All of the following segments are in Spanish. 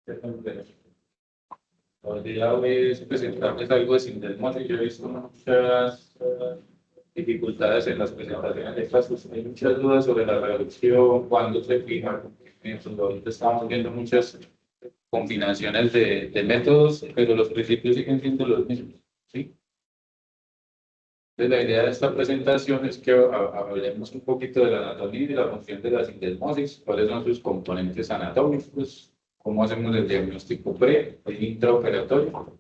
El día de hoy es presentarles algo de sindesmosis. Yo he visto muchas dificultades en las presentaciones de casos. Hay muchas dudas sobre la reducción, cuándo se fija. Ahorita estamos viendo muchas combinaciones de métodos, pero los principios siguen siendo los mismos. ¿Sí? Entonces, la idea de esta presentación es que hablemos un poquito de la anatomía y de la función de la sindesmosis, cuáles son sus componentes anatómicos, cómo hacemos el diagnóstico pre e intraoperatorio,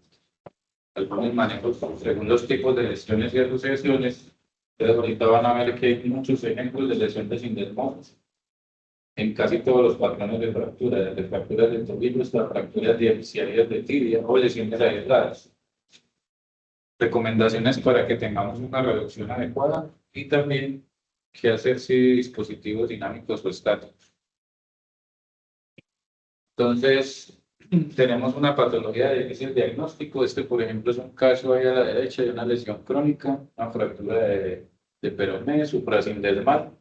algunos manejos según los tipos de lesiones y asociaciones. Entonces, ahorita van a ver que hay muchos ejemplos de lesión de sindesmosis en casi todos los patrones de fractura, desde fracturas de tobillo hasta fracturas diapiciarias de tibia o lesiones aisladas. Recomendaciones para que tengamos una reducción adecuada y también qué hacer si dispositivos dinámicos o estáticos. Entonces, tenemos una patología de difícil diagnóstico. Este, por ejemplo, es un caso ahí a la derecha de una lesión crónica, una fractura de peroné, suprasindesmal,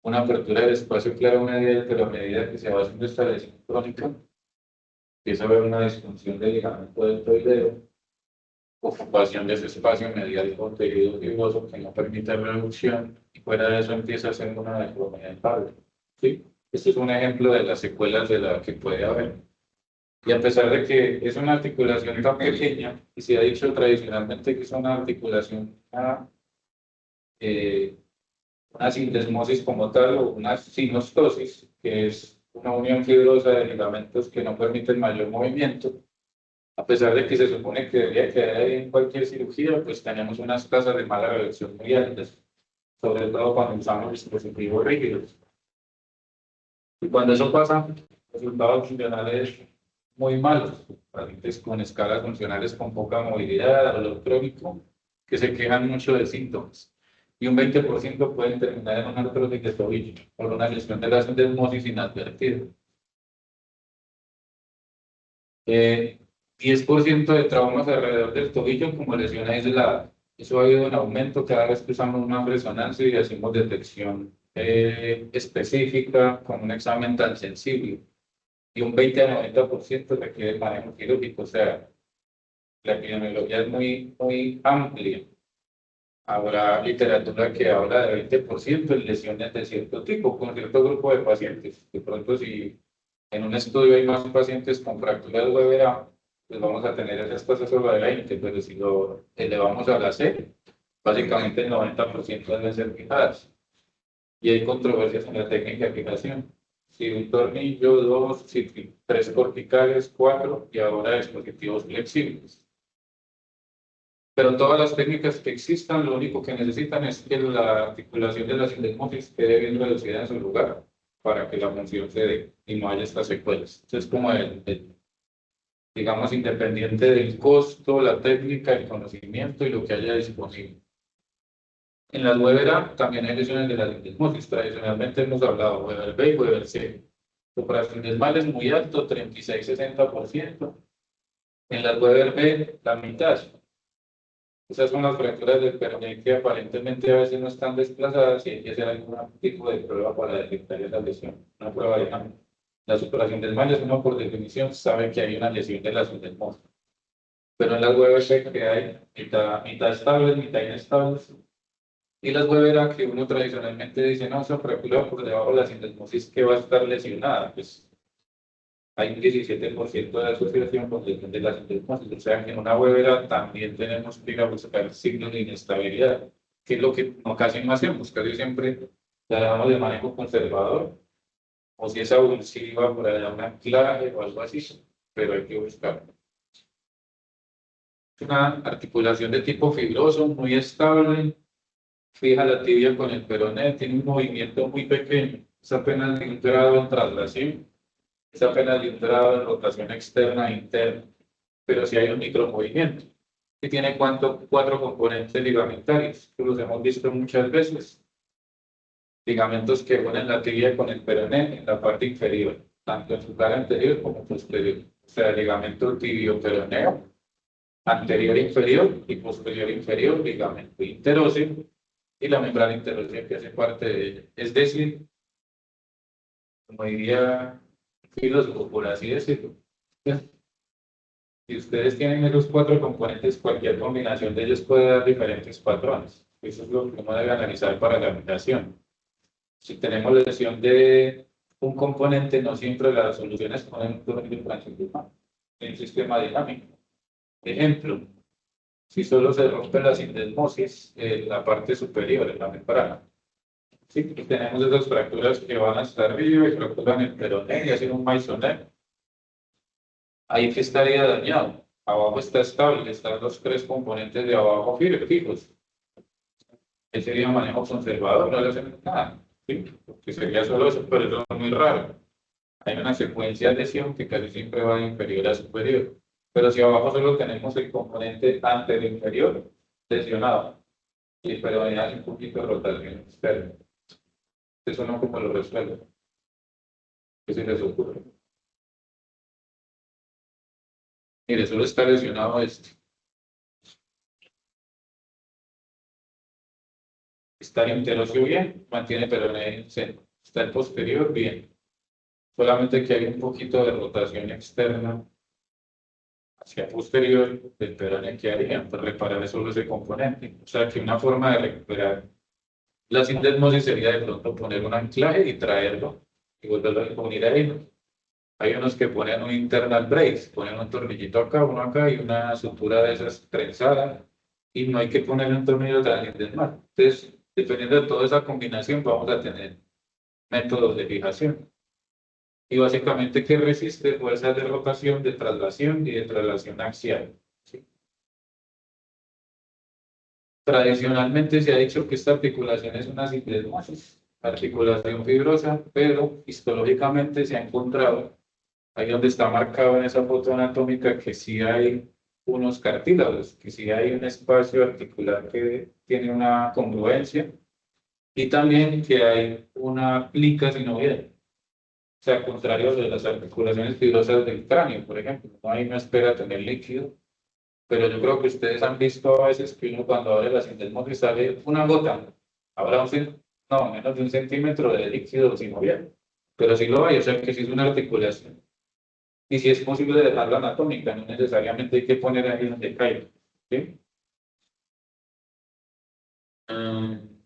una apertura del espacio claro medial, pero a medida que se va haciendo esta lesión crónica, empieza a haber una disfunción del ligamento deltoideo, ocupación de ese espacio medial con tejido fibroso que no permite reducción, y fuera de eso empieza a ser una deformidad imparte. ¿Sí? Este es un ejemplo de las secuelas de la que puede haber. Y a pesar de que es una articulación tan pequeña, y se ha dicho tradicionalmente que es una articulación, una sindesmosis como tal, o una sinostosis, que es una unión fibrosa de ligamentos que no permiten mayor movimiento, a pesar de que se supone que debería quedar ahí en cualquier cirugía, pues tenemos unas tasas de mala reducción muy altas, sobre todo cuando usamos dispositivos rígidos. Y cuando eso pasa, resultados funcionales muy malos, pacientes con escalas funcionales con poca movilidad, dolor crónico, que se quejan mucho de síntomas. Y un 20% pueden terminar en una artrosis de tobillo por una lesión de la sindesmosis inadvertida. 10% de traumas alrededor del tobillo como lesión aislada. Eso ha ido en aumento cada vez que usamos más resonancia y hacemos detección específica con un examen tan sensible. Y un 20 a 90% requiere manejo quirúrgico. O sea, la epidemiología es muy amplia. Habrá literatura que habla de 20% en lesiones de cierto tipo, con cierto grupo de pacientes. De pronto, si en un estudio hay más pacientes con fracturas Weber A, pues vamos a tener esas tasas solo de 20, pero si lo elevamos a la C, básicamente el 90% deben ser fijadas. Y hay controversias en la técnica de fijación. Si un tornillo, dos, si tres corticales, cuatro, y ahora dispositivos flexibles. Pero todas las técnicas que existan, lo único que necesitan es que la articulación de la sindesmosis quede bien reducida en su lugar para que la función se dé y no haya estas secuelas. Entonces, como digamos, independiente del costo, la técnica, el conocimiento y lo que haya disponible. En las Weber A también hay lesiones de la sindesmosis. Tradicionalmente hemos hablado Weber B y Weber C. Suprasindesmal es muy alto, 36-60%. En las Weber B, la mitad. Esas son las fracturas del peroné que aparentemente a veces no están desplazadas y hay que hacer algún tipo de prueba para detectar esa lesión. Una prueba de cambio. La suprasindesmal es uno por definición sabe que hay una lesión de la sindesmosis. Pero en las Weber que hay mitad estables, mitad inestables. Y las Weber A que uno tradicionalmente dice, no, esa fractura por debajo de la sindesmosis que va a estar lesionada. Pues hay un 17% de asociación con lesión de la sindesmosis. O sea que en una Weber A también tenemos que ir a buscar signos de inestabilidad, que es lo que casi no hacemos, casi siempre la dejamos de manejo conservador, o si es abusiva por allá un anclaje o algo así, pero hay que buscarlo. Es una articulación de tipo fibroso, muy estable, fija la tibia con el peroné, tiene un movimiento muy pequeño, es apenas de un grado en traslación, es apenas de un grado de rotación externa e interna, pero sí hay un micromovimiento. Y tiene cuatro componentes ligamentarios, que los hemos visto muchas veces. Ligamentos que unen la tibia con el peroné en la parte inferior, tanto en su cara anterior como posterior. O sea, el ligamento tibio-peroneo, anterior inferior y posterior inferior, ligamento interóseo y la membrana interósea que hace parte de ella. Es decir, como diría filósofo, por así decirlo, Si ustedes tienen esos 4 componentes, cualquier combinación de ellos puede dar diferentes patrones. Eso es lo que uno debe analizar para la migración. Si tenemos lesión de un componente, no siempre las soluciones ponen un tornillo transicional en un sistema dinámico. Ejemplo, si solo se rompe la sindesmosis en la parte superior, en la membrana. Sí, tenemos esas fracturas que van hasta arriba y fracturan el peroné y hacen un maisonel. Ahí que estaría dañado. Abajo está estable, están los 3 componentes de abajo fijos. Ese sería un manejo conservador, no le hacemos nada. ¿Sí? Porque sería solo eso, pero eso es muy raro. Hay una secuencia de lesión que casi siempre va de inferior a superior. Pero si abajo solo tenemos el componente anterior inferior lesionado, y el peroné hace un poquito de rotación externa. Eso no como lo resuelve. ¿Qué se les ocurre? Mire, solo está lesionado este. Está el interocio bien, mantiene peroné en el centro. Está el posterior bien. Solamente que hay un poquito de rotación externa hacia posterior del peroné que haría para reparar solo ese componente. O sea que una forma de recuperar la sindesmosis sería de pronto poner un anclaje y traerlo y volverlo a unir a ellos. Hay unos que ponen un internal brace, ponen un tornillito acá, uno acá y una sutura de esas trenzada y no hay que poner un tornillo transindesmal. Entonces, dependiendo de toda esa combinación, vamos a tener métodos de fijación. Y básicamente, ¿qué resiste? Fuerzas de rotación, de traslación y de traslación axial. ¿Sí? Tradicionalmente se ha dicho que esta articulación es una sindesmosis, articulación fibrosa, pero histológicamente se ha encontrado, ahí donde está marcado en esa foto anatómica, que sí hay unos cartílagos, que sí hay un espacio articular que tiene una congruencia y también que hay una plica sinovial. O sea, contrario de las articulaciones fibrosas del cráneo, por ejemplo, no hay una espera tener líquido, pero yo creo que ustedes han visto a veces que uno cuando abre la sindesmosis sale una gota, habrá no, menos de 1 centímetro de líquido sinovial, pero sí lo hay, o sea que sí es una articulación. Y si es posible dejarla anatómica, no necesariamente hay que poner ahí donde caiga. ¿Sí?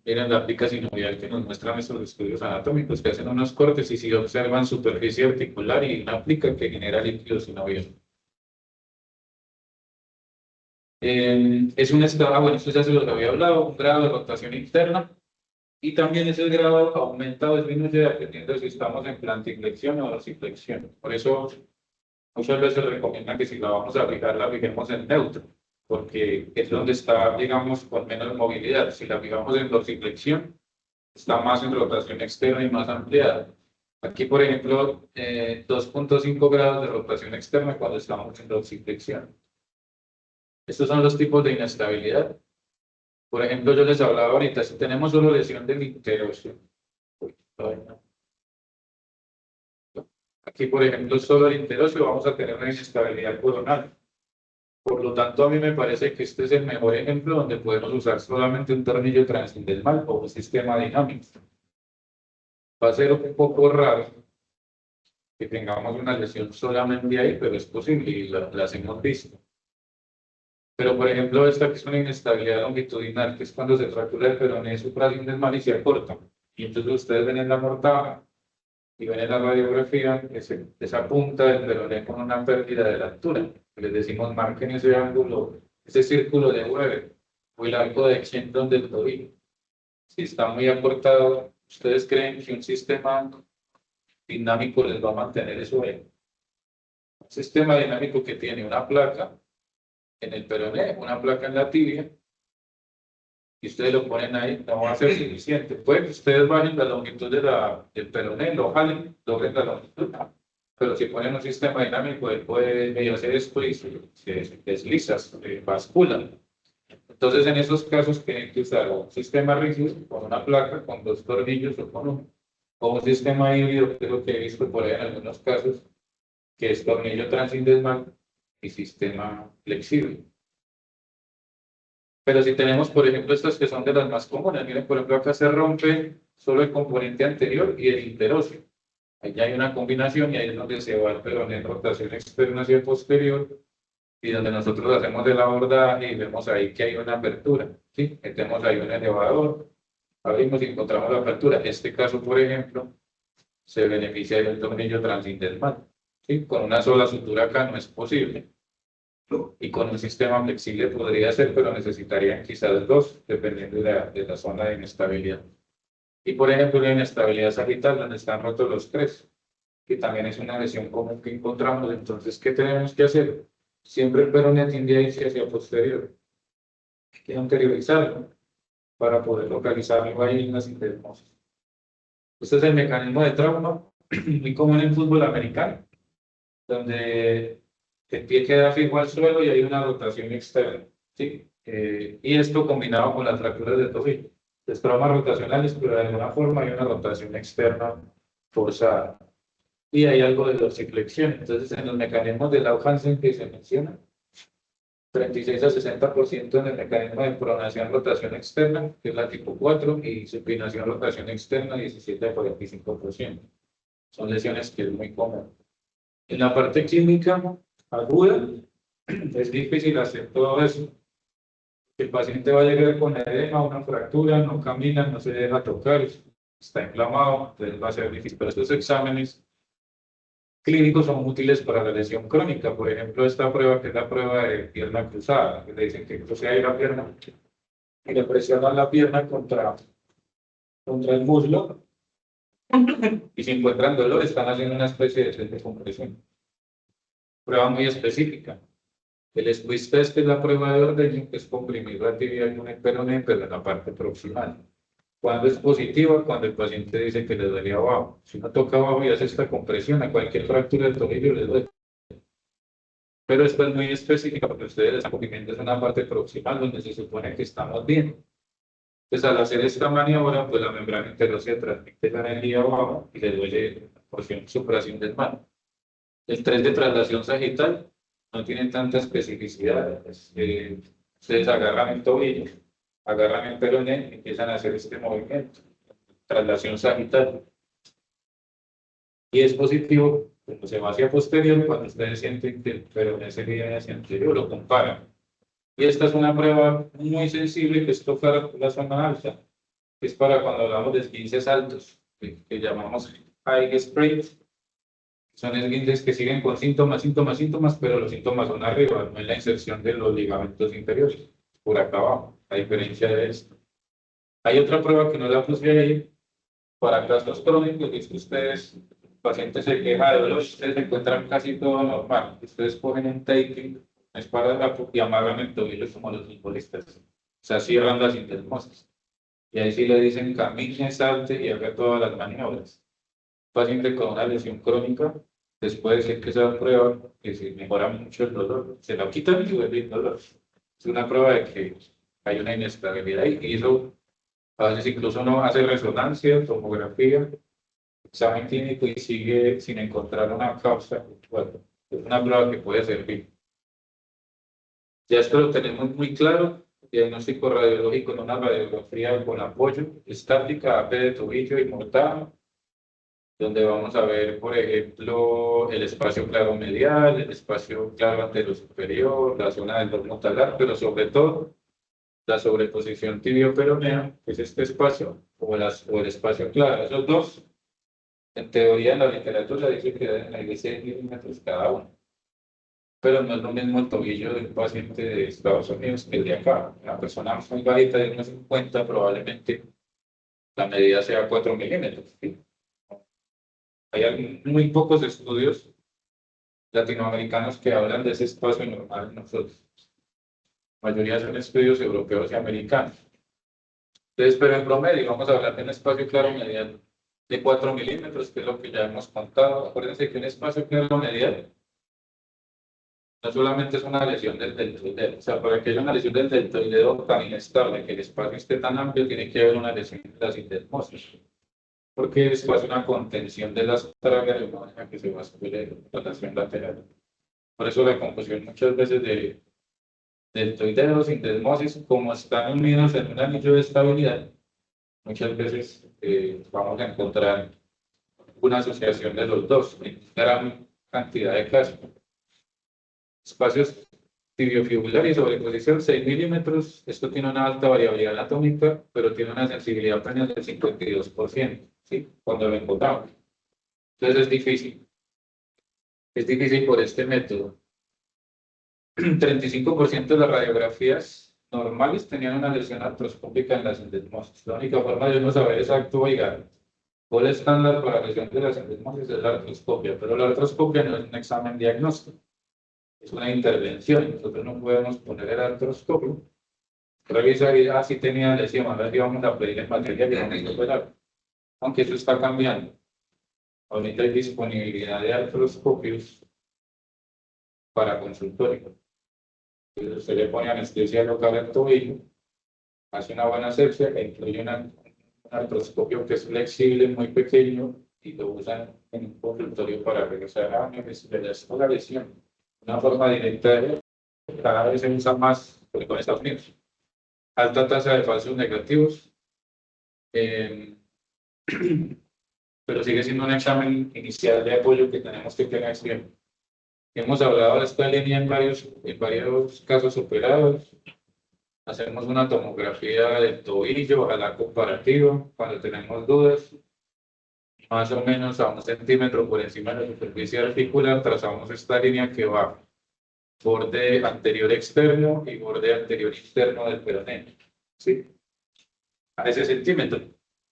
Miren la plica sinovial que nos muestran estos estudios anatómicos, que hacen unos cortes y si observan superficie articular y una plica que genera líquido sinovial. Es un estado, bueno, esto ya se lo había hablado, un grado de rotación interna y también ese grado aumenta o disminuye dependiendo de si estamos en plantiflexión o dorsiflexión. Por eso muchas veces recomiendan que si la vamos a fijar, la fijemos en neutro, porque es donde está, digamos, con menos movilidad. Si la fijamos en dorsiflexión, está más en rotación externa y más ampliada. Aquí, por ejemplo, 2.5 grados de rotación externa cuando estamos en dorsiflexión. Estos son los tipos de inestabilidad. Por ejemplo, yo les hablaba ahorita, si tenemos solo lesión del interocio. Aquí, por ejemplo, solo el interocio, vamos a tener una inestabilidad coronal. Por lo tanto, a mí me parece que este es el mejor ejemplo donde podemos usar solamente un tornillo transindesmal o un sistema dinámico. Va a ser un poco raro que tengamos una lesión solamente ahí, pero es posible y las hemos visto. Pero, por ejemplo, esta que es una inestabilidad longitudinal, que es cuando se fractura el peroné suprasindesmal y se acorta. Y entonces ustedes ven en la mortaja y ven en la radiografía esa punta del peroné con una pérdida de la altura. Les decimos, marquen ese ángulo, ese círculo de Weber o el arco de extensión del tobillo. Si está muy acortado, ¿ustedes creen que un sistema dinámico les va a mantener eso bien? Un sistema dinámico que tiene una placa en el peroné, una placa en la tibia, y ustedes lo ponen ahí, no va a ser suficiente. Puede que ustedes bajen la longitud del peroné, lo jalen, logren la longitud, pero si ponen un sistema dinámico, él puede hacer esto y se desliza, se bascula. Entonces, en esos casos, tienen que usar un sistema rígido con una placa, con 2 tornillos o con uno, o un sistema híbrido, que es lo que he visto por ahí en algunos casos, que es tornillo transindesmal y sistema flexible. Pero si tenemos, por ejemplo, estas que son de las más comunes, miren, por ejemplo, acá se rompe solo el componente anterior y el interocio. Ahí ya hay una combinación y ahí es donde se va el peroné en rotación externa hacia posterior y donde nosotros hacemos el abordaje y vemos ahí que hay una apertura, ¿sí? Metemos ahí un elevador, abrimos y encontramos la apertura. En este caso, por ejemplo, se beneficia del tornillo transindesmal, ¿sí? Con una sola sutura acá no es posible. Y con un sistema flexible podría ser, pero necesitarían quizás dos, dependiendo de la zona de inestabilidad. Y por ejemplo, la inestabilidad sagital, donde están rotos los tres, que también es una lesión común que encontramos. Entonces, ¿qué tenemos que hacer? Siempre el peroné tiende a irse hacia posterior. Hay que anteriorizarlo para poder localizarlo ahí en las intermosas. Este es el mecanismo de trauma, muy común en el fútbol americano, donde el pie queda fijo al suelo y hay una rotación externa, ¿sí? Y esto combinado con las fracturas de tobillo. Los traumas rotacionales, pero de alguna forma hay una rotación externa forzada. Y hay algo de dorsiflexión. Entonces, en los mecanismos de Lau-Hansen que se menciona, 36 a 60% en el mecanismo de pronación rotación externa, que es la tipo 4, y supinación rotación externa, 17 a 45%. Son lesiones que es muy común. En la parte clínica aguda, es difícil hacer todo eso. El paciente va a llegar con edema, una fractura, no camina, no se deja tocar, está inflamado, entonces va a ser difícil. Pero estos exámenes clínicos son útiles para la lesión crónica. Por ejemplo, esta prueba que es la prueba de pierna cruzada, que le dicen que cruce ahí la pierna y le presionan la pierna contra el muslo y si encuentran dolor están haciendo una especie de test de compresión. Prueba muy específica. El squeeze test es la prueba de ordeño, que es comprimir la tibia con el peroné, pero en la parte proximal. Cuando es positiva, cuando el paciente dice que le duele abajo. Si no toca abajo y hace esta compresión, a cualquier fractura del tobillo le duele. Pero esto es muy específica porque ustedes están cubriendo una parte proximal donde se supone que estamos bien. Entonces, al hacer esta maniobra, pues la membrana interósea transmite la energía abajo y le duele la porción suprasindesmal. El 3 de traslación sagital no tiene tanta especificidad. Ustedes agarran el tobillo, agarran el peroné y empiezan a hacer este movimiento, traslación sagital. Y es positivo cuando se va hacia posterior, cuando ustedes sienten que el peroné se viene hacia anterior, lo comparan. Y esta es una prueba muy sensible que es tocar la zona alta, que es para cuando hablamos de esguinces altos, que llamamos high sprain. Son esguinces que siguen con síntomas, pero los síntomas son arriba, no en la inserción de los ligamentos inferiores, por acá abajo, a diferencia de esto. Hay otra prueba que no la puse ahí, para casos crónicos, es que ustedes, el paciente se queja de dolor, ustedes encuentran casi todo normal. Ustedes cogen un taping, es para y amarran el tobillo como los futbolistas. O sea, cierran las intermosas. Y ahí sí le dicen camine, salte y haga todas las maniobras. Paciente con una lesión crónica, después de que esa prueba, que se mejora mucho el dolor, se la quitan y vuelve el dolor. Es una prueba de que hay una inestabilidad y eso a veces incluso uno hace resonancia, tomografía, examen clínico y sigue sin encontrar una causa. Bueno, es una prueba que puede servir. Ya esto lo tenemos muy claro. Diagnóstico radiológico en una radiografía con apoyo, estática, AP de tobillo y mortal, donde vamos a ver, por ejemplo, el espacio claro medial, el espacio claro anterior superior, la zona del lomo talar, pero sobre todo la sobreposición tibio-peronea, que es este espacio, o el espacio claro. Esos dos, en teoría, en la literatura dice que deben medir 6 milímetros cada uno. Pero no es lo mismo el tobillo de un paciente de Estados Unidos que el de acá. Una persona muy bajita de 1,50 probablemente la medida sea 4 milímetros. ¿Sí? Hay muy pocos estudios latinoamericanos que hablan de ese espacio normal en nosotros. La mayoría son estudios europeos y americanos. Entonces, pero en promedio vamos a hablar de un espacio claro medial de 4 milímetros, que es lo que ya hemos contado. Acuérdense que un espacio claro medial no solamente es una lesión del deltoideo, o sea, para que haya una lesión del deltoideo tan inestable, que el espacio esté tan amplio, tiene que haber una lesión de las intermosas, porque esto hace una contención de las trábeas y no deja que se bascule la rotación lateral. Por eso la confusión muchas veces de deltoideo, sindesmosis, como están unidos en un anillo de estabilidad, muchas veces vamos a encontrar una asociación de los dos en gran cantidad de casos. Espacios tibiofibular y sobreposición 6 milímetros. Esto tiene una alta variabilidad anatómica, pero tiene una sensibilidad apenas del 52%, ¿sí? Cuando lo encontramos. Entonces es difícil. Es difícil por este método. 35% de las radiografías normales tenían una lesión artroscópica en las endesmosis. La única forma de uno saber exacto, oiga, el estándar para la lesión de las endesmosis es la artroscopia, pero la artroscopia no es un examen diagnóstico, es una intervención. Nosotros no podemos poner el artroscopio, revisar y si tenía lesión, ahora sí vamos a pedir en materia que vamos a operar. Aunque eso está cambiando. Ahorita hay disponibilidad de artroscopios para consultorio. Entonces usted le pone anestesia local al tobillo, hace una buena asepsia e incluye un artroscopio que es flexible, muy pequeño, y lo usan en un consultorio para regresar a la lesión. Una forma directa de cada vez se usa más, sobre todo en Estados Unidos. Alta tasa de falsos negativos, pero sigue siendo un examen inicial de apoyo que tenemos que tener siempre. Hemos hablado de esta línea en varios casos operados. Hacemos una tomografía del tobillo, ojalá comparativa, cuando tenemos dudas. Más o menos a 1 centímetro por encima de la superficie articular, trazamos esta línea que va borde anterior externo y borde anterior interno del peroneo. ¿Sí? A ese centímetro.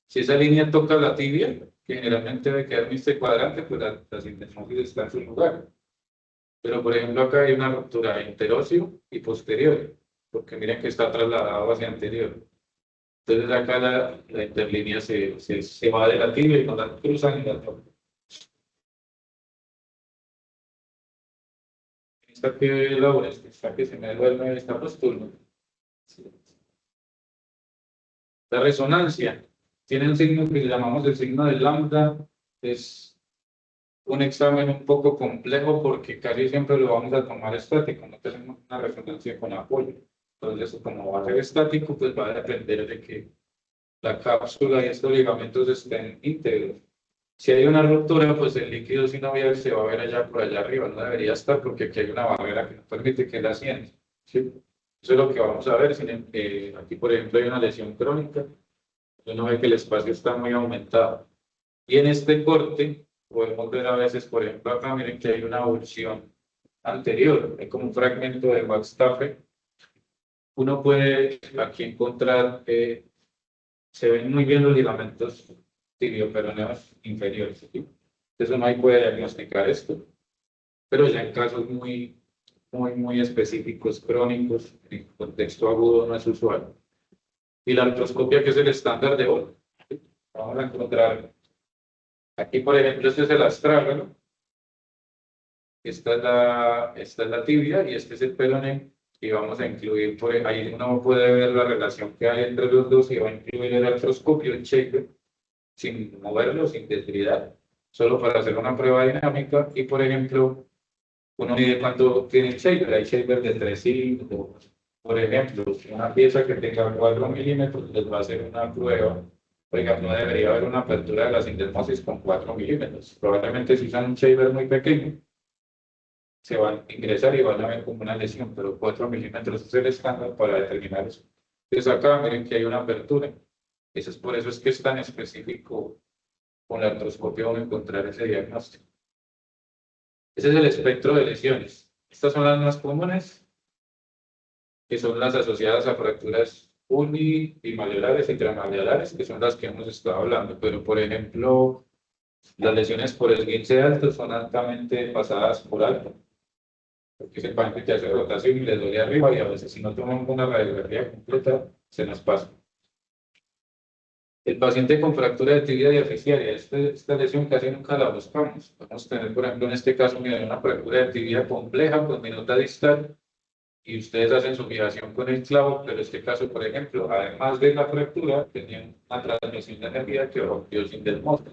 Si esa línea toca la tibia, que generalmente debe quedar en este cuadrante, pues la sindesmosis está en su lugar. Pero, por ejemplo, acá hay una ruptura interóseo y posterior, porque miren que está trasladado hacia anterior. Entonces, acá la interlínea se va de la tibia y no la cruzan y la tocan. Esta que labora, esta que se me duerme, esta postura. La resonancia tiene un signo que llamamos el signo de lambda. Es un examen un poco complejo porque casi siempre lo vamos a tomar estático, no tenemos una resonancia con apoyo. Entonces, como va a ser estático, pues va a depender de que la cápsula y estos ligamentos estén íntegros. Si hay una ruptura, pues el líquido sinovial se va a ver allá por allá arriba, no debería estar porque aquí hay una barrera que no permite que la sienta. ¿Sí? Eso es lo que vamos a ver. Aquí, por ejemplo, hay una lesión crónica, uno ve que el espacio está muy aumentado. Y en este corte, podemos ver a veces, por ejemplo, acá miren que hay una avulsión anterior, hay como un fragmento de Wagstaffel. Uno puede aquí encontrar, se ven muy bien los ligamentos tibioperoneos inferiores. ¿Sí? Entonces uno ahí puede diagnosticar esto, pero ya en casos muy específicos, crónicos, en contexto agudo no es usual. Y la artroscopia, que es el estándar de oro. Vamos a encontrar, aquí por ejemplo, este es el astrágalo. Esta es la tibia y este es el peroné. Y vamos a incluir, por ahí uno puede ver la relación que hay entre los dos y va a incluir el artroscopio, el shaper, sin moverlo, sin desviar, solo para hacer una prueba dinámica. Y por ejemplo, uno mide cuánto tiene el shaper. Hay shaper de 3 cilindros. Por ejemplo, una pieza que tenga 4 milímetros, les va a hacer una prueba. Oiga, no debería haber una apertura de la sindesmosis con 4 milímetros. Probablemente si usan un shaper muy pequeño, se van a ingresar y van a ver como una lesión, pero 4 milímetros es el estándar para determinar eso. Entonces acá miren que hay una apertura. Por eso es que es tan específico con la artroscopia vamos a encontrar ese diagnóstico. Ese es el espectro de lesiones. Estas son las más comunes, que son las asociadas a fracturas bimaleolares y tramaleolares, que son las que hemos estado hablando. Pero, por ejemplo, las lesiones por esguince alto son altamente pasadas por alto, porque ese paciente que hace rotación y le duele arriba y a veces si no tomamos una radiografía completa se nos pasa. El paciente con fractura de tibia diaficiaria, esta lesión casi nunca la buscamos. Podemos tener, por ejemplo, en este caso, miren, una fractura de tibia compleja con minuta distal y ustedes hacen su fijación con el clavo, pero en este caso, por ejemplo, además de la fractura, tenían una transmisión de energía que rompió sin desmonte.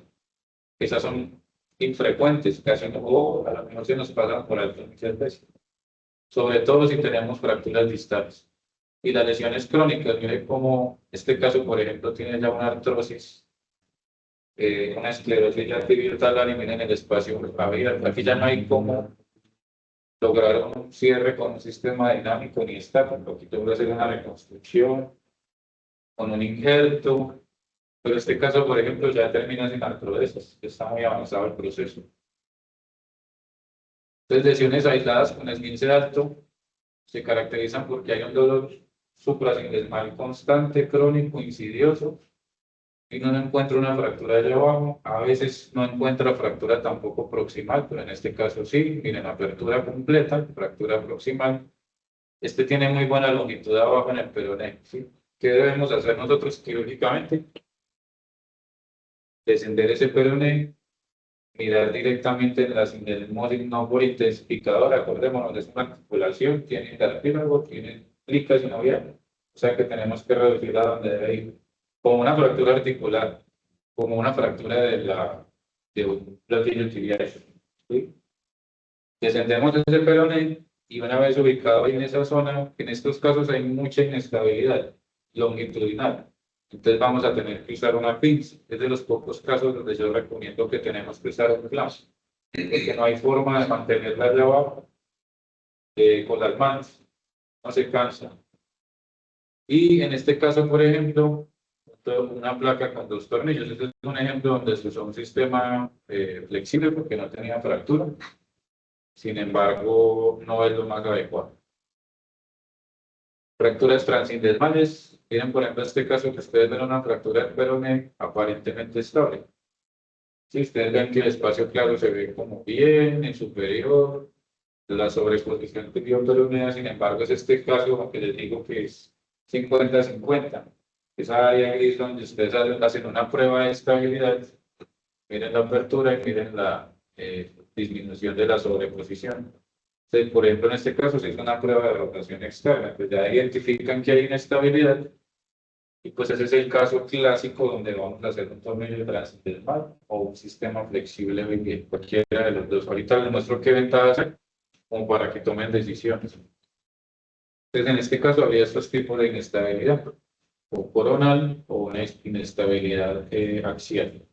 Esas son infrecuentes, casi no, o a lo mejor se nos pasan por alto muchas veces. Sobre todo si tenemos fracturas distales. Y las lesiones crónicas, mire cómo este caso, por ejemplo, tiene ya una artrosis una esclerosis ya tibiotalar y miren el espacio abierto. Aquí ya no hay cómo lograr un cierre con un sistema dinámico ni estático. Aquí tengo que hacer una reconstrucción con un injerto. Pero en este caso, por ejemplo, ya termina sin artrodesis, está muy avanzado el proceso. Entonces, lesiones aisladas con esguince alto se caracterizan porque hay un dolor suprasindesmal constante, crónico, insidioso, y no encuentra una fractura allá abajo. A veces no encuentra fractura tampoco proximal, pero en este caso sí. Miren, apertura completa, fractura proximal. Este tiene muy buena longitud abajo en el peroné, ¿sí? ¿Qué debemos hacer nosotros quirúrgicamente? Descender ese peroné, mirar directamente en la sindesmosis no por intensificador. Acordémonos, es una articulación, tiene cartílago, tiene plica sinovial, o sea que tenemos que reducirla donde debe ir. Como una fractura articular, como una fractura de un platillo tibial, ¿sí? Descendemos ese peroné y una vez ubicado ahí en esa zona, en estos casos hay mucha inestabilidad longitudinal. Entonces vamos a tener que usar una pinza. Es de los pocos casos donde yo recomiendo que tenemos que usar un clavo, porque no hay forma de mantenerla allá abajo con las manos, no se cansa. Y en este caso, por ejemplo, una placa con dos tornillos. Este es un ejemplo donde se usó un sistema flexible porque no tenía fractura. Sin embargo, no es lo más adecuado. Fracturas transindesmales. Miren, por ejemplo, este caso que ustedes ven una fractura del peroné aparentemente estable. Si ustedes ven que el espacio claro se ve como bien, en superior, la sobreexposición tibio-peronea, sin embargo, es este caso, aunque les digo que es 50-50. Esa área gris donde ustedes hacen una prueba de estabilidad, miren la apertura y miren la disminución de la sobreposición. Entonces, por ejemplo, en este caso se hizo una prueba de rotación externa, pues ya identifican que hay inestabilidad y pues ese es el caso clásico donde vamos a hacer un tornillo transindesmal o un sistema flexible bien, cualquiera de los dos. Ahorita les muestro qué ventajas hay como para que tomen decisiones. Entonces, en este caso habría estos tipos de inestabilidad, o coronal o una inestabilidad axial.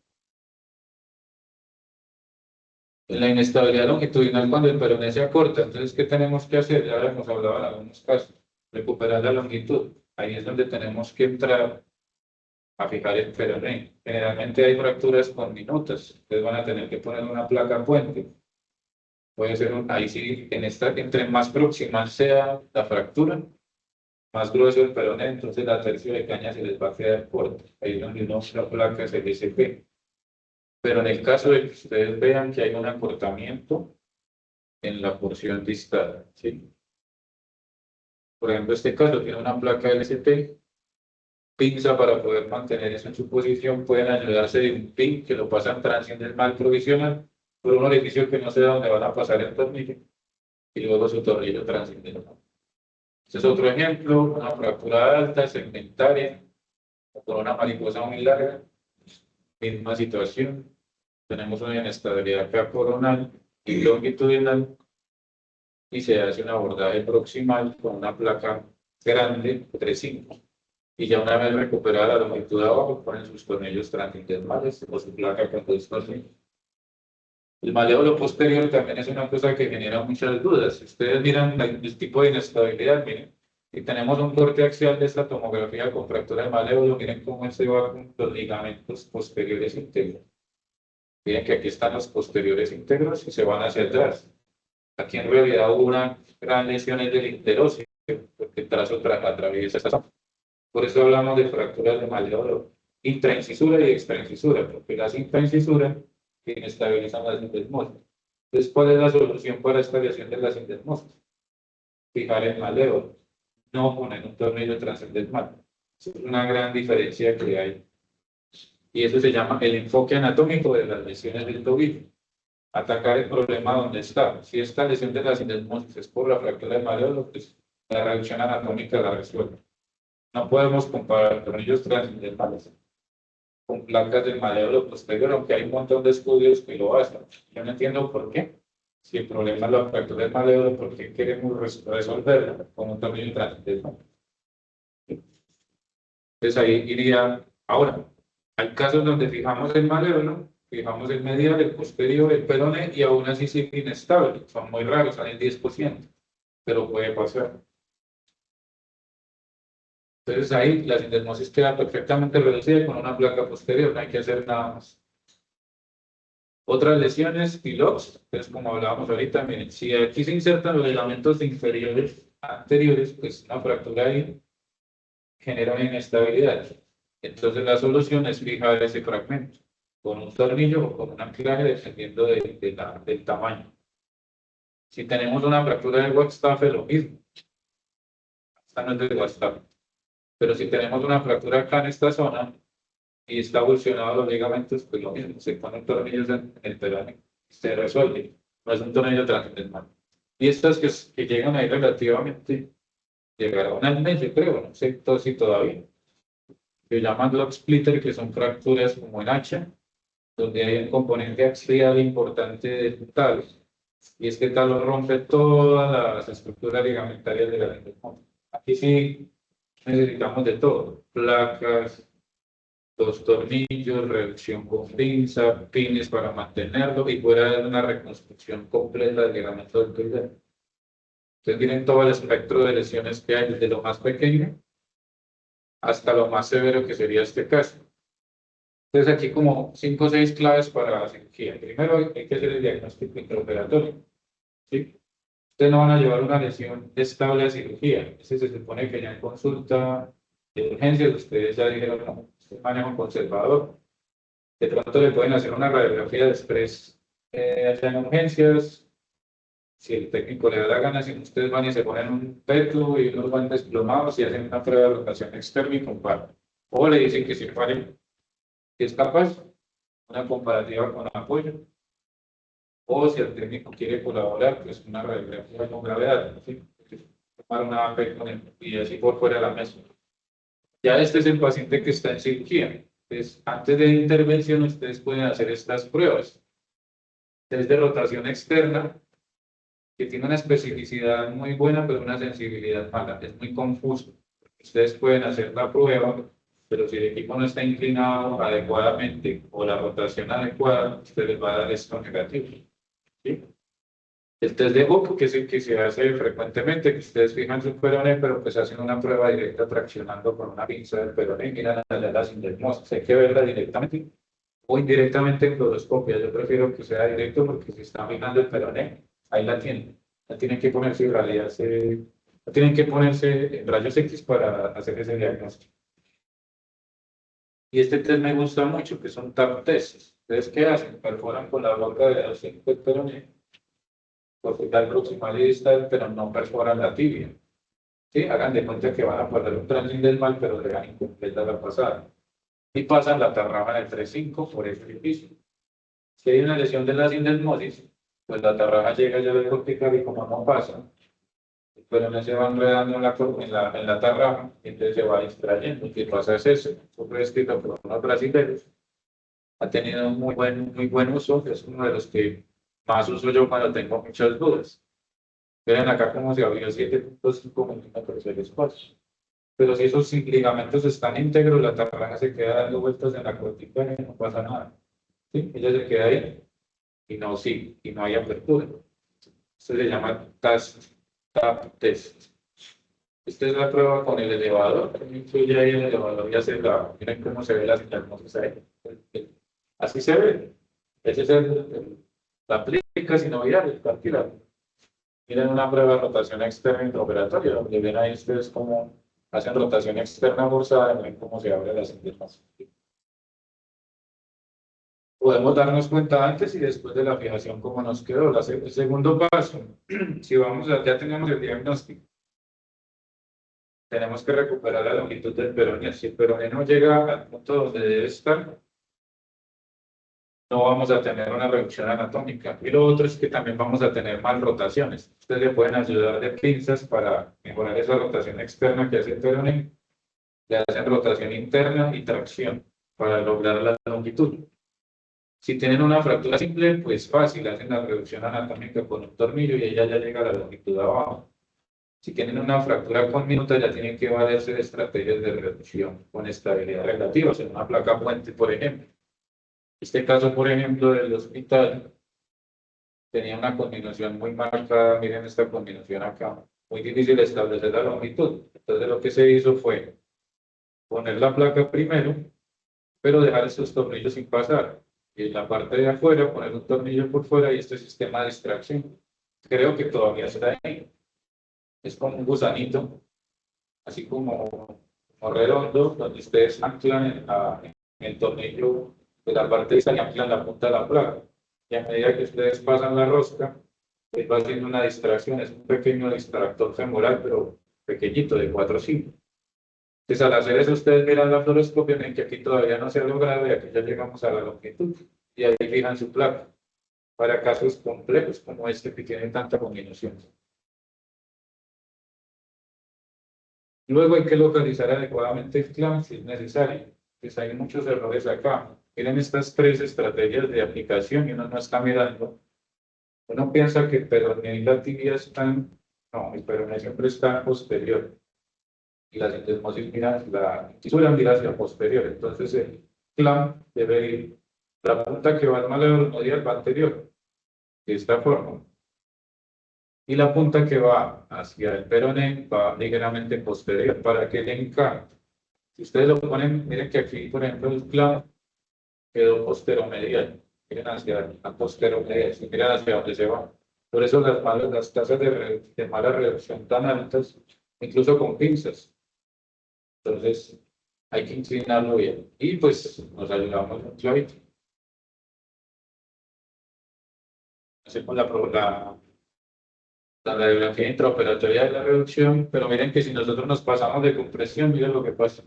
En la inestabilidad longitudinal, cuando el peroné se acorta, entonces, ¿qué tenemos que hacer? Ya hemos hablado en algunos casos, recuperar la longitud. Ahí es donde tenemos que entrar a fijar el peroné. Generalmente hay fracturas con minutas, ustedes van a tener que poner una placa puente. Puede ser, ahí sí, entre más proximal sea la fractura, más grueso el peroné, entonces la tercio de caña se les va a quedar corta. Ahí es donde la placa es el SP. Pero en el caso de que ustedes vean que hay un acortamiento en la porción distal, ¿sí? Por ejemplo, este caso tiene una placa LST, pinza para poder mantener eso en su posición, pueden ayudarse de un pin que lo pasan transindesmal provisional por un orificio que no sé dónde van a pasar el tornillo y luego su tornillo transindesmal. Este es otro ejemplo, una fractura alta, segmentaria, o con una mariposa muy larga, misma situación. Tenemos una inestabilidad acá coronal y longitudinal y se hace un abordaje proximal con una placa grande, 3.5. Y ya una vez recuperada la longitud de abajo, ponen sus tornillos transindesmales o su placa con dos tornillos. El malévolo posterior también es una cosa que genera muchas dudas. Si ustedes miran el tipo de inestabilidad, miren, si tenemos un corte axial de esta tomografía con fractura de malévolo, miren cómo se va con los ligamentos posteriores íntegros. Miren que aquí están los posteriores íntegros y se van hacia atrás. Aquí en realidad hubo una gran lesión del interóseo, porque el trazo atraviesa esta zona. Por eso hablamos de fracturas de malévolo intraincisura y extraincisura, porque las intraincisura inestabilizan la sindesmosis. Entonces, ¿cuál es la solución para esta lesión de la sindesmosis? Fijar el malévolo, no poner un tornillo transindesmal. Es una gran diferencia que hay. Y eso se llama el enfoque anatómico de las lesiones del tobillo. Atacar el problema donde está. Si esta lesión de la sindesmosis es por la fractura del malévolo, pues la reducción anatómica la resuelve. No podemos comparar tornillos transindesmales con placas del malévolo posterior, aunque hay un montón de estudios que lo hacen. Yo no entiendo por qué. Si el problema es la fractura del malévolo, ¿por qué queremos resolverla con un tornillo transindesmal? Entonces ahí iría ahora. Hay casos donde fijamos el malévolo, fijamos el medial, el posterior, el peroné y aún así sigue inestable. Son muy raros, son el 10%, pero puede pasar. Entonces ahí la sindesmosis queda perfectamente reducida con una placa posterior, no hay que hacer nada más. Otras lesiones, PILOX, que es como hablábamos ahorita, miren, si aquí se insertan los ligamentos inferiores anteriores, pues una fractura ahí genera una inestabilidad. Entonces la solución es fijar ese fragmento con un tornillo o con un anclaje dependiendo del tamaño. Si tenemos una fractura del Wagstaff es lo mismo. Esta no es del Wagstaff. Pero si tenemos una fractura acá en esta zona y está evolucionado los ligamentos, pues lo mismo. Se ponen tornillos en el peroné y se resuelve. No es un tornillo transversal. Y estas que llegan ahí relativamente, llegaron al mes, yo creo, no sé si todavía. Se llaman lock splitter, que son fracturas como en hacha, donde hay un componente axial importante del talón. Y es que el talón rompe todas las estructuras ligamentarias de la lengua. Aquí sí necesitamos de todo: placas, dos tornillos, reducción con pinza, pines para mantenerlo y fuera de una reconstrucción completa del ligamento del tobillo. Entonces tienen todo el espectro de lesiones que hay, desde lo más pequeño hasta lo más severo, que sería este caso. Entonces aquí como 5 o 6 claves para la cirugía. Primero hay que hacer el diagnóstico intraoperatorio, ¿sí? Ustedes no van a llevar una lesión estable a cirugía. Ese se supone que ya en consulta de urgencias ustedes ya dijeron, no, usted maneja un conservador. De pronto le pueden hacer una radiografía de estrés allá en urgencias. Si el técnico le da la gana, si ustedes van y se ponen un peto y unos guantes plomados y hacen una prueba de rotación externa y comparan. O le dicen que si que es capaz, una comparativa con apoyo. O si el técnico quiere colaborar, pues una radiografía con gravedad, ¿sí? Tomar una AP con él y así por fuera de la mesa. Ya este es el paciente que está en cirugía. Entonces, antes de intervención, ustedes pueden hacer estas pruebas. Test de rotación externa, que tiene una especificidad muy buena, pero una sensibilidad mala. Es muy confuso. Ustedes pueden hacer la prueba, pero si el equipo no está inclinado adecuadamente o la rotación adecuada, usted les va a dar esto negativo, ¿sí? El test de Hooke, que es el que se hace frecuentemente, que ustedes fijan su peroné, pero pues hacen una prueba directa traccionando con una pinza del peroné y miran la sindesmosis. Hay que verla directamente o indirectamente en fluoroscopia. Yo prefiero que sea directo porque si están fijando el peroné, ahí la tienen. La tienen que ponerse en realidad, la tienen que ponerse en rayos X para hacer ese diagnóstico. Y este test me gusta mucho, que son TAP tests. ¿Ustedes qué hacen? Perforan con la boca de los el peroné, cortical proximal y distal, pero no perforan la tibia. ¿Sí? Hagan de cuenta que van a poner un transindesmal, pero dejan incompleta la pasada. Y pasan la tarrama en el 3.5 por este piso. Si hay una lesión de la sindesmosis, pues la tarraja llega ya al cortical y como no pasa, pero no se va enredando en la tarraja, y entonces se va distrayendo. Y pasa es eso. Fue escrito por unos brasileños. Ha tenido un muy buen uso, es uno de los que más uso yo cuando tengo muchas dudas. Vean acá cómo se abrió 7.5 milímetros el espacio. Pero si esos ligamentos están íntegros, la tarraja se queda dando vueltas en la cortical y no pasa nada. ¿Sí? Ella se queda ahí y no sigue, y no hay apertura. Esto se llama TAP test. Esta es la prueba con el elevador. Incluye ahí el elevador y hace miren cómo se ve la sindesmosis ahí. Así se ve. Ese es la aplica sinovial, el cartílago. Miren una prueba de rotación externa intraoperatoria, donde ven ahí ustedes cómo hacen rotación externa forzada y ven cómo se abre la sindesmosis. Podemos darnos cuenta antes y después de la fijación cómo nos quedó. El segundo paso, si ya tenemos el diagnóstico, tenemos que recuperar la longitud del peroné. Si el peroné no llega al punto donde debe estar, no vamos a tener una reducción anatómica. Y lo otro es que también vamos a tener mal rotaciones. Ustedes le pueden ayudar de pinzas para mejorar esa rotación externa que hace el peroné. Le hacen rotación interna y tracción para lograr la longitud. Si tienen una fractura simple, pues fácil, hacen la reducción anatómica con un tornillo y ella ya llega a la longitud de abajo. Si tienen una fractura con minuta, ya tienen que valerse de estrategias de reducción con estabilidad relativa, o sea, una placa puente, por ejemplo. Este caso, por ejemplo, del hospital, tenía una combinación muy marcada, miren esta combinación acá, muy difícil establecer la longitud. Entonces lo que se hizo fue poner la placa primero, pero dejar estos tornillos sin pasar. Y en la parte de afuera poner un tornillo por fuera y este sistema de extracción. Creo que todavía está ahí. Es como un gusanito, así como redondo, donde ustedes anclan en el tornillo de la parte esta y anclan la punta de la placa. Y a medida que ustedes pasan la rosca, pues va haciendo una distracción, es un pequeño distractor femoral, pero pequeñito, de 4 o 5. Entonces, al hacer eso, ustedes miran la fluoroscopia, ven que aquí todavía no se ha logrado y aquí ya llegamos a la longitud. Y ahí fijan su placa para casos complejos como este que tienen tanta combinación. Luego hay que localizar adecuadamente el clamp si es necesario. Pues hay muchos errores acá. Miren estas 3 estrategias de aplicación y uno no está mirando. Uno piensa que el peroné y la tibia están, no, el peroné siempre está posterior. Y la sindesmosis mira, la fisura mira hacia posterior. Entonces el clamp debe ir, la punta que va al maledor medial va anterior, de esta forma. Y la punta que va hacia el peroné va ligeramente posterior para que el encanto. Si ustedes lo ponen, miren que aquí, por ejemplo, el clamp quedó posteromedial. Miren hacia la posteromedial, miren hacia dónde se va. Por eso las tasas de mala reducción tan altas, incluso con pinzas. Entonces, hay que inclinarlo bien. Y pues nos ayudamos mucho ahí. Hacemos la radiografía intraoperatoria de la reducción, pero miren que si nosotros nos pasamos de compresión, miren lo que pasa.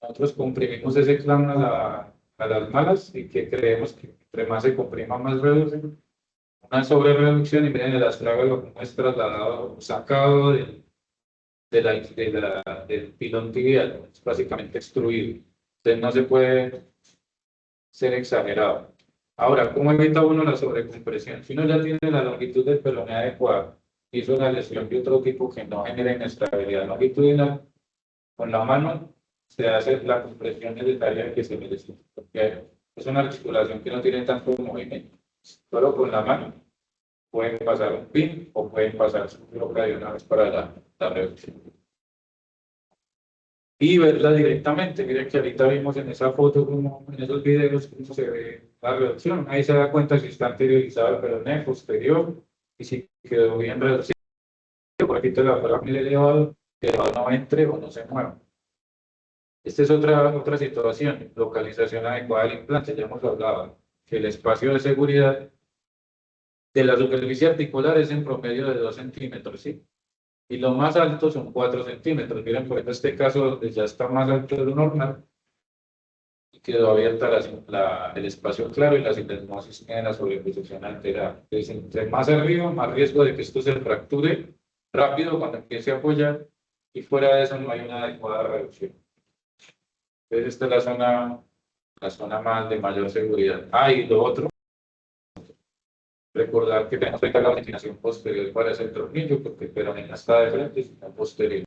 Nosotros comprimimos ese clamp a las malas y que creemos que entre más se comprima, más reduce. Una sobrereducción y miren el astrágalo como es trasladado, sacado del pilón tibial, es básicamente extruido. Entonces no se puede ser exagerado. Ahora, ¿cómo evita uno la sobrecompresión? Si uno ya tiene la longitud del peroné adecuada, hizo una lesión de otro tipo que no genere inestabilidad longitudinal, con la mano se hace la compresión necesaria que se necesita, porque es una articulación que no tiene tanto movimiento. Solo con la mano pueden pasar un pin o pueden pasar su bloca de una vez para la reducción. Y verla directamente. Miren que ahorita vimos en esa foto, como en esos videos, cómo se ve la reducción. Ahí se da cuenta si está anteriorizado el peroné, posterior, y si quedó bien reducido. Por aquí te la para el elevado, que el elevado no entre o no se mueva. Esta es otra situación, localización adecuada del implante. Ya hemos hablado que el espacio de seguridad de la superficie articular es en promedio de 2 centímetros, ¿sí? Y lo más alto son 4 centímetros. Miren, por ejemplo, este caso donde ya está más alto de lo normal y quedó abierta el espacio claro y la sindesmosis tiene la sobreposición alterada. Entonces, entre más arriba, más riesgo de que esto se fracture rápido cuando empiece a apoyar y fuera de eso no hay una adecuada reducción. Entonces, esta es la zona más de mayor seguridad. Y lo otro, recordar que tenemos que la inclinación posterior para ese tornillo, porque el peroné no está de frente, sino posterior.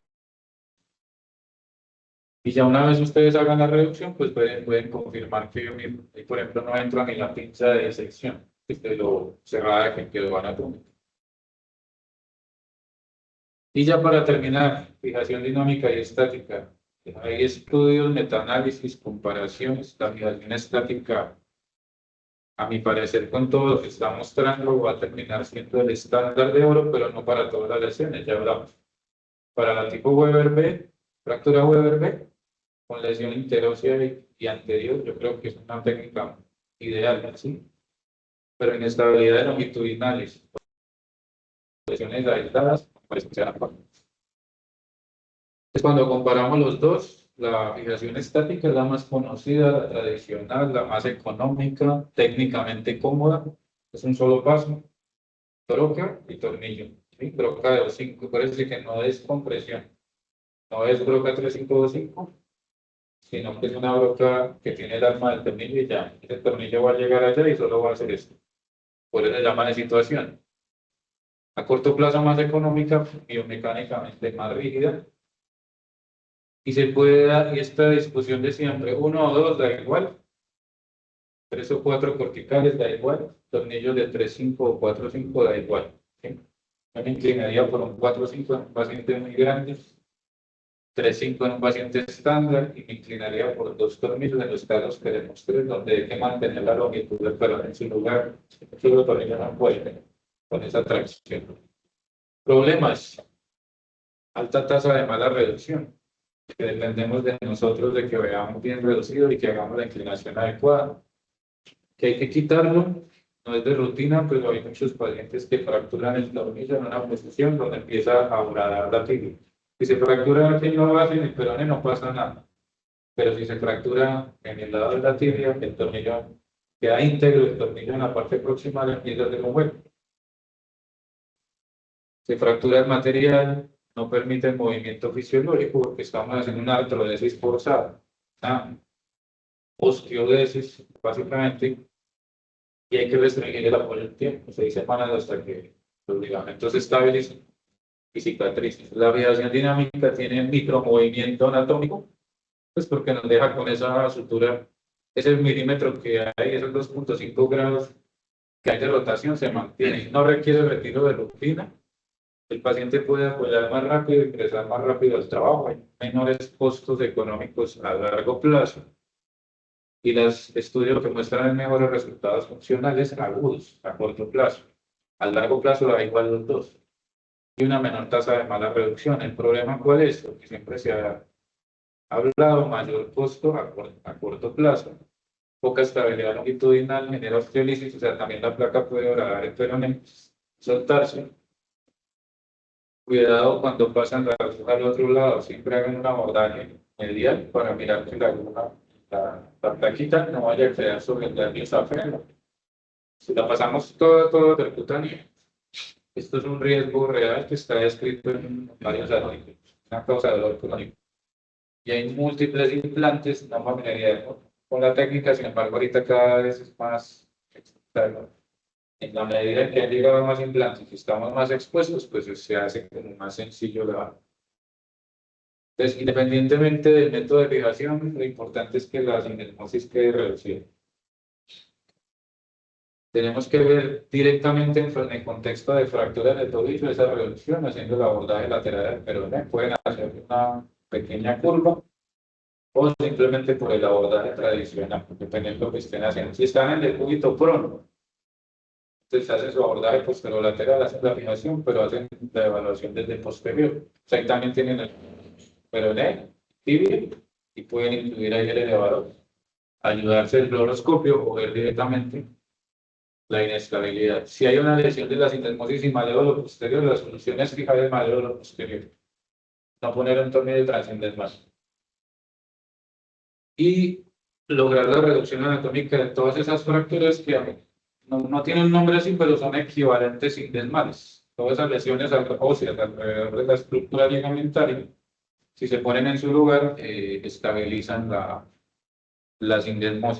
Y ya una vez ustedes hagan la reducción, pues pueden confirmar que yo mismo, por ejemplo, no entra ni la pinza de sección, de lo cerrada que quedó anatómica. Y ya para terminar, fijación dinámica y estática. Hay estudios, metaanálisis, comparaciones, la fijación estática, a mi parecer, con todo lo que está mostrando, va a terminar siendo el estándar de oro, pero no para todas las lesiones, ya hablamos. Para la tipo Weber B, fractura Weber B, con lesión interósea y anterior, yo creo que es una técnica ideal, ¿sí? Pero inestabilidad longitudinales, lesiones aisladas, pues que sean aparte. Entonces, cuando comparamos los dos, la fijación estática es la más conocida, la tradicional, la más económica, técnicamente cómoda, es un solo paso, broca y tornillo, ¿sí? Broca de 5, parece que no es compresión, no es broca 3525, sino que es una broca que tiene el arma del tornillo y ya, el tornillo va a llegar allá y solo va a hacer esto. Por eso se llama de situación. A corto plazo más económica, biomecánicamente más rígida. Y se puede dar, y esta discusión de siempre, uno o dos da igual, 3 o 4 corticales da igual, tornillos de 3, 5 o 4, 5 da igual. ¿Sí? Yo me inclinaría por un 4, 5 en un paciente muy grande, 3, 5 en un paciente estándar, y me inclinaría por 2 tornillos en los casos que demostré, donde hay que mantener la longitud del perón en su lugar. Los tornillos no pueden con esa tracción. Problemas: alta tasa de mala reducción, que dependemos de nosotros de que veamos bien reducido y que hagamos la inclinación adecuada. Que hay que quitarlo, no es de rutina, pero hay muchos pacientes que fracturan el tornillo en una posición donde empieza a horadar la tibia. Si se fractura aquí no va en el peroné, no pasa nada. Pero si se fractura en el lado de la tibia, el tornillo queda íntegro, el tornillo en la parte proximal empieza a hacer un hueco. Se fractura el material, no permite el movimiento fisiológico porque estamos haciendo una artrodesis forzada, una osteodesis, básicamente, y hay que restringir el apoyo del tiempo, 6 semanas hasta que los ligamentos se estabilicen y cicatricen. La radiación dinámica tiene micromovimiento anatómico, pues porque nos deja con esa sutura, ese milímetro que hay, esos 2.5 grados que hay de rotación, se mantiene. No requiere retiro de rutina. El paciente puede apoyar más rápido y ingresar más rápido al trabajo. Hay menores costos económicos a largo plazo. Y los estudios que muestran mejores resultados funcionales agudos a corto plazo. A largo plazo da igual los dos. Y una menor tasa de mala reducción. ¿El problema cuál es? Porque siempre se ha hablado mayor costo a corto plazo. Poca estabilidad longitudinal, genera osteolisis, o sea, también la placa puede horadar el peroné, soltarse. Cuidado cuando pasan la aguja al otro lado, siempre hagan un abordaje medial para mirar que la aguja, la plaquita no vaya a quedar sobre el nervio safeno. Si la pasamos todo percutáneo, esto es un riesgo real que está descrito en varios artículos, una causa de dolor crónico. Y hay múltiples implantes, no familiaridad con la técnica, sin embargo, ahorita cada vez es más, en la medida en que han llegado más implantes y estamos más expuestos, pues se hace como más sencillo la. Entonces, independientemente del método de fijación, lo importante es que la sinesmosis quede reducida. Tenemos que ver directamente en el contexto de fractura de tobillo esa reducción, haciendo el abordaje lateral del peroné. Pueden hacer una pequeña curva o simplemente por el abordaje tradicional, dependiendo de lo que estén haciendo. Si están en el decúbito prono, entonces hacen su abordaje posterolateral, hacen la fijación, pero hacen la evaluación desde posterior. O sea, ahí también tienen el peroné, tibia, y pueden incluir ahí el elevador, ayudarse el fluoroscopio o ver directamente la inestabilidad. Si hay una lesión de la sinesmosis y malévolo posterior, la solución es fijar el malévolo posterior, no poner un tornillo de transcendesmal. Y lograr la reducción anatómica de todas esas fracturas que no tienen un nombre así, pero son equivalentes sindesmales. Todas esas lesiones óseas alrededor de la estructura ligamentaria, si se ponen en su lugar, estabilizan la sindesmosis.